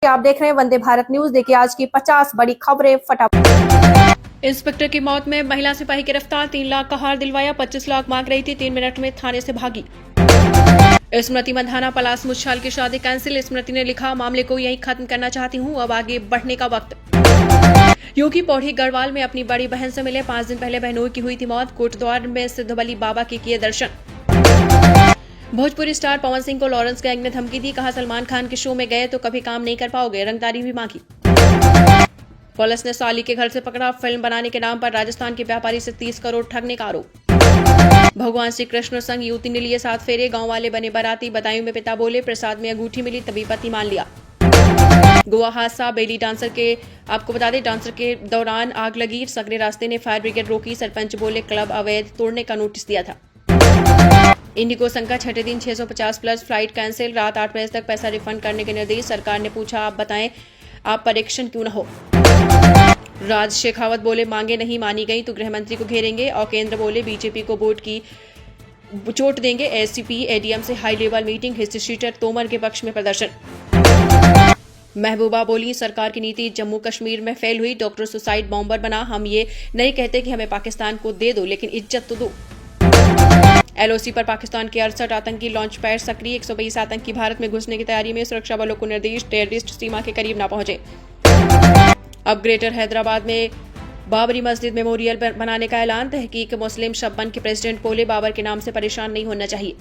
आप देख रहे हैं वंदे भारत न्यूज। देखिए आज की 50 बड़ी खबरें फटाफट। इंस्पेक्टर की मौत में महिला सिपाही गिरफ्तार, 3 लाख का हार दिलवाया, 25 लाख मांग रही थी, 3 मिनट में थाने से भागी। स्मृति मंधाना पलाश मुच्छाल की शादी कैंसिल, स्मृति ने लिखा, मामले को यहीं खत्म करना चाहती हूं, अब आगे बढ़ने का वक्त। योगी पौड़ी गढ़वाल में अपनी बड़ी बहन से मिले, 5 दिन पहले बहनोई की हुई थी मौत, कोटद्वार में सिद्धबली बाबा के किए दर्शन। भोजपुरी स्टार पवन सिंह को लॉरेंस गैंग ने धमकी दी, कहा सलमान खान के शो में गए तो कभी काम नहीं कर पाओगे, रंगदारी भी मांगी। पुलिस ने साली के घर से पकड़ा, फिल्म बनाने के नाम पर राजस्थान के व्यापारी से 30 करोड़ ठगने का आरोप। भगवान श्री कृष्ण संग युवती ने लिए 7 फेरे, गांव वाले बने बाराती, बदायूं में पिता बोले प्रसाद में अंगूठी मिली तभी पति मान लिया। गोवा हादसा, बेली डांसर के आपको बता दें डांसर के दौरान आग लगी, सकरे रास्ते ने फायर ब्रिगेड रोकी, सरपंच बोले क्लब अवैध तोड़ने का नोटिस दिया था। इंडिगो संघ का छठे दिन 650 प्लस फ्लाइट कैंसिल, रात 8 बजे तक पैसा रिफंड करने के निर्देश, सरकार ने पूछा आप बताएं आप परीक्षण क्यों न हो। राज शेखावत बोले मांगे नहीं मानी गई तो गृह मंत्री को घेरेंगे, और केंद्र बोले बीजेपी को वोट की चोट देंगे। एससीपी एडीएम से high level meeting, history sheeter Tomar के पक्ष में प्रदर्शन। महबूबा बोली सरकार की नीति जम्मू कश्मीर में फेल हुई, डॉक्टर सुसाइड बॉम्बर बना, हम ये नहीं कहते कि हमें पाकिस्तान को दे दो लेकिन इज्जत तो दो। एलओसी पर पाकिस्तान के 68 आतंकी लॉन्च पैड सक्रिय, 120 आतंकी भारत में घुसने की तैयारी में, सुरक्षा बलों को निर्देश, टेररिस्ट सीमा के करीब न पहुंचे। अब ग्रेटर हैदराबाद में बाबरी मस्जिद मेमोरियल बनाने का ऐलान, तहकीक मुस्लिम शब्बन के प्रेसिडेंट बोले बाबर के नाम से परेशान नहीं होना चाहिए।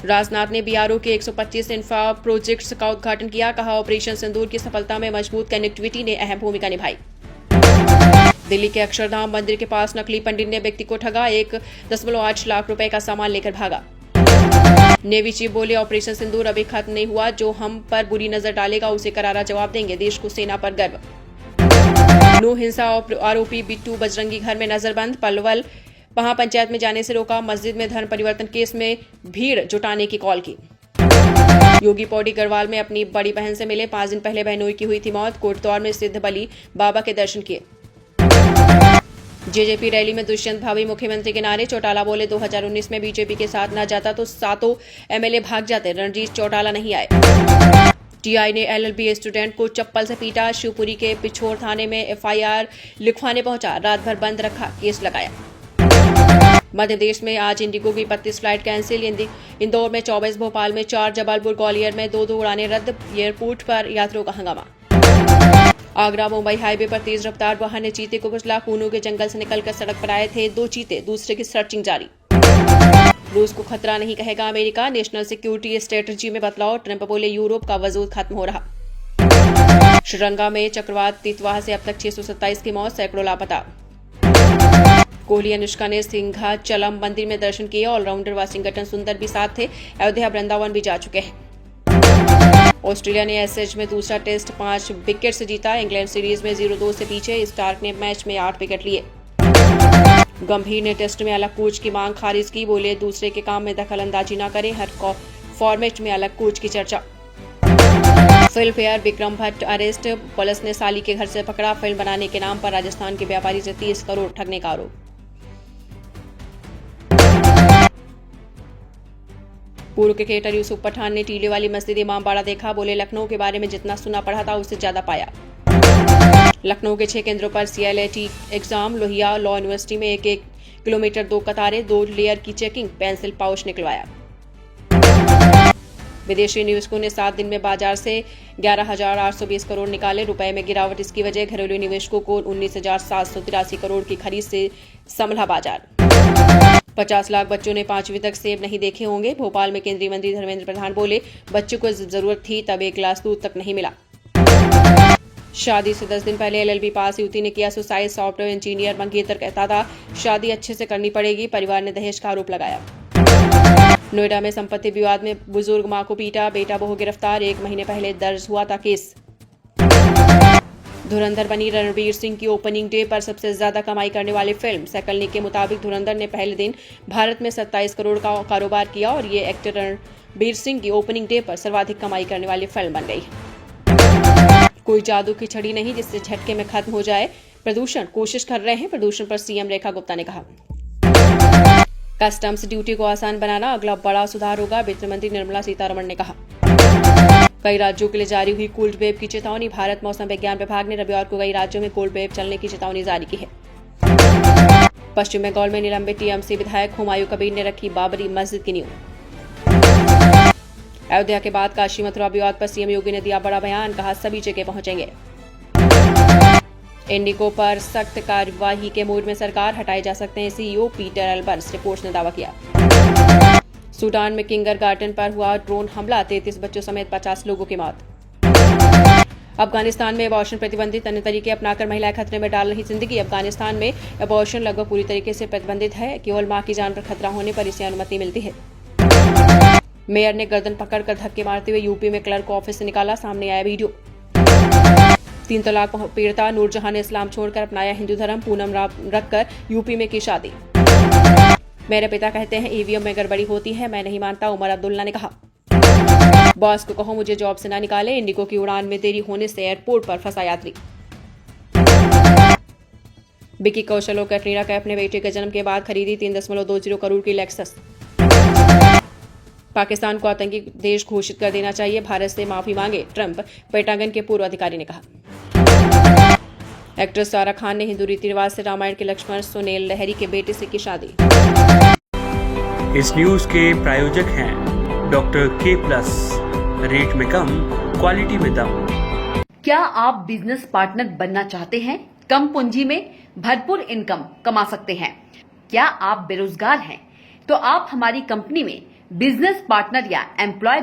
राजनाथ ने बीआरओ के 125 इंफ्रा प्रोजेक्ट्स का उद्घाटन किया, कहा ऑपरेशन सिंदूर की सफलता में मजबूत कनेक्टिविटी ने अहम भूमिका निभाई। दिल्ली के अक्षरधाम मंदिर के पास नकली पंडित ने व्यक्ति को ठगा, 1.8 लाख रुपए का सामान लेकर भागा। नेवी चीफ बोले ऑपरेशन सिंदूर अभी खत्म नहीं हुआ, जो हम पर बुरी नजर डालेगा उसे करारा जवाब देंगे, देश को सेना पर गर्व। नो हिंसा आरोपी बिट्टू बजरंगी घर में नजरबंद, पलवल महापंचायत में जाने से रोका, मस्जिद में धर्म परिवर्तन केस में भीड़ जुटाने की कॉल की। योगी पौड़ी गढ़वाल में अपनी बड़ी बहन से मिले, 5 दिन पहले बहनोई की हुई थी मौत, कोटद्वार में सिद्धबली बाबा के दर्शन किए। जेजेपी रैली में दुष्यंत भावी मुख्यमंत्री के नारे, चौटाला बोले 2019 में बीजेपी के साथ न जाता तो 7 एमएलए भाग जाते, रणजीत चौटाला नहीं आए। टीआई ने एलएलबी स्टूडेंट को चप्पल से पीटा, शिवपुरी के पिछोर थाने में एफआईआर लिखवाने पहुंचा, रात भर बंद रखा, केस लगाया। मध्य प्रदेश में आज इंडिगो की 32 फ्लाइट कैंसिल, इंदौर में 24, भोपाल में 4, जबलपुर ग्वालियर में 2 उड़ानें रद्द, एयरपोर्ट पर यात्रियों का हंगामा। आगरा मुंबई हाईवे पर तेज रफ्तार वाहन ने चीते को कुचला, कूनू के जंगल से निकलकर सड़क पर आए थे 2 चीते, दूसरे की सर्चिंग जारी। रूस को खतरा नहीं कहेगा अमेरिका, नेशनल सिक्योरिटी स्ट्रेटजी में बदलाव, ट्रंप बोले यूरोप का वजूद खत्म हो रहा। श्रीलंका में चक्रवात तितवाह से अब तक 627 की मौत, सैकड़ों लापता। कोहली अनुष्का ने सिंघाचलम मंदिर में दर्शन किए, ऑलराउंडर वाशिंगटन सुंदर भी साथ थे, अयोध्या वृंदावन भी जा चुके हैं। ऑस्ट्रेलिया ने एसएच में दूसरा टेस्ट 5 विकेट से जीता, इंग्लैंड सीरीज में 0-2 से पीछे, स्टार्क ने मैच में 8 विकेट लिए। गंभीर ने टेस्ट में अलग कोच की मांग खारिज की, बोले दूसरे के काम में दखल अंदाजी न करें, हर फॉर्मेट में अलग कोच की चर्चा। Film fair Vikram Bhatt arrest, police ने साली के घर से पकड़ा, फिल्म बनाने के नाम पर राजस्थान के व्यापारी से 30 करोड़ ठगने का आरोप। पूर्व क्रिकेटर यूसुफ पठान ने टीले वाली मस्जिद इमामबाड़ा देखा, बोले लखनऊ के बारे में जितना सुना पढ़ा था उससे ज्यादा पाया। लखनऊ के 6 केंद्रों पर सीएलएटी एग्जाम, लोहिया लॉ यूनिवर्सिटी में 1-1 किलोमीटर 2 कतारें, 2 लेयर की चेकिंग, पेंसिल पाउच निकलवाया। विदेशी निवेशकों ने 7 दिन में बाजार से 11,820 करोड़ निकाले, रुपए में गिरावट, इसकी वजह घरेलू निवेशकों को 19,783 करोड़ की खरीद से संभला बाजार। 50 लाख बच्चों ने 5वीं तक सेब नहीं देखे होंगे, भोपाल में केंद्रीय मंत्री धर्मेंद्र प्रधान बोले बच्चों को जरूरत थी तब 1 गिलास दूध तक नहीं मिला। शादी से 10 दिन पहले एलएलबी पास युवती ने किया सुसाइड, सॉफ्टवेयर इंजीनियर मंगेतर कहता था शादी अच्छे से करनी पड़ेगी, परिवार ने दहेज का आरोप लगाया। नोएडा में संपत्ति विवाद में बुजुर्ग मां को पीटा, बेटा बहू गिरफ्तार, 1 महीने पहले दर्ज हुआ था केस। धुरंधर बनी रणवीर सिंह की ओपनिंग डे पर सबसे ज्यादा कमाई करने वाली फिल्म, सकलनी के मुताबिक धुरंधर ने पहले दिन भारत में 27 करोड़ का कारोबार किया और ये एक्टर रणवीर सिंह की ओपनिंग डे पर सर्वाधिक कमाई करने वाली फिल्म बन गई। कोई जादू की छड़ी नहीं जिससे झटके में खत्म हो जाए प्रदूषण, कोशिश कर रहे हैं प्रदूषण पर सीएम रेखा गुप्ता ने कहा। कस्टम्स ड्यूटी को आसान बनाना अगला बड़ा सुधार होगा, वित्त मंत्री निर्मला सीतारमण ने कहा। कई राज्यों के लिए जारी हुई कोल्ड वेव की चेतावनी। भारत मौसम विज्ञान विभाग ने रविवार को कई राज्यों में कोल्ड वेव चलने की चेतावनी जारी की है। पश्चिम बंगाल में निलंबित टीएमसी विधायक हुमायूं कबीर ने रखी बाबरी मस्जिद की नींव। अयोध्या के बाद काशी मथुरा विवाद पर सीएम योगी ने दिया बड़ा बयान, कहा सभी जगह पहुंचेंगे। इंडिगो पर सख्त कार्यवाही के मूड में सरकार, हटाए जा सकते हैं सीईओ पीटर एल्बर्स, रिपोर्ट्स ने दावा किया। सूडान में किंडरगार्टन पर हुआ ड्रोन हमला, 33 बच्चों समेत 50 लोगों की मौत। अफगानिस्तान में अबॉर्शन प्रतिबंधित, अन्य तरीके अपनाकर महिलाएं खतरे में डाल रही जिंदगी। अफगानिस्तान में अबॉर्शन लगभग पूरी तरीके से प्रतिबंधित है, केवल मां की जान पर खतरा होने पर इसे अनुमति मिलती है। मेयर ने गर्दन पकड़कर धक्के मारते हुए यूपी में क्लर्क को ऑफिस से निकाला, सामने आया वीडियो। 3 तलाक पीड़िता नूरजहां ने इस्लाम छोड़कर अपनाया हिंदू धर्म, पूनम रखकर यूपी में की शादी। मेरे पिता कहते हैं ईवीएम में गड़बड़ी होती है, मैं नहीं मानता, उमर अब्दुल्ला ने कहा। बॉस को कहो मुझे जॉब से ना निकाले, इंडिगो की उड़ान में देरी होने से एयरपोर्ट पर फंसा यात्री। विकी कौशल और कैटरीना कैफ ने बेटे के जन्म के बाद खरीदी 3.20 करोड़ की लेक्सस। पाकिस्तान को आतंकी देश घोषित कर देना चाहिए, भारत से माफी मांगे ट्रंप, पेंटागन के पूर्व अधिकारी ने कहा। एक्ट्रेस सारा खान ने हिंदू रीति रिवाज से रामायण के लक्ष्मण सुनील लहरी के बेटे से की शादी। इस न्यूज के प्रायोजक हैं डॉक्टर के+, रेट में कम, क्वालिटी में दम। क्या आप बिजनेस पार्टनर बनना चाहते हैं? कम पूंजी में भरपूर इनकम कमा सकते हैं। क्या आप बेरोजगार हैं? तो आप हमारी कंपनी में बिजनेस पार्टनर या एम्प्लॉय